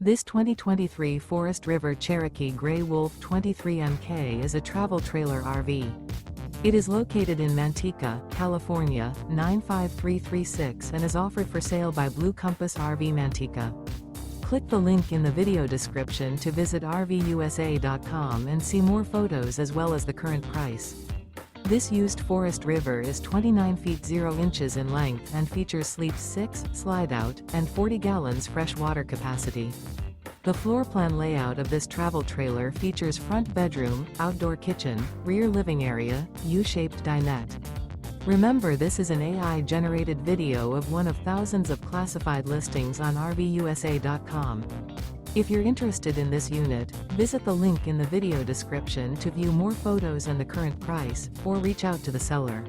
This 2023 Forest River Cherokee Grey Wolf 23MK is a travel trailer RV. It is located in Manteca, California, 95336 and is offered for sale by Blue Compass RV Manteca. Click the link in the video description to visit RVUSA.com and see more photos as well as the current price. This used Forest River is 29 feet 0 inches in length and features sleeps 6, slide-out, and 40 gallons fresh water capacity. The floor plan layout of this travel trailer features front bedroom, outdoor kitchen, rear living area, U-shaped dinette. Remember, this is an AI-generated video of one of thousands of classified listings on RVUSA.com. If you're interested in this unit, visit the link in the video description to view more photos and the current price, or reach out to the seller.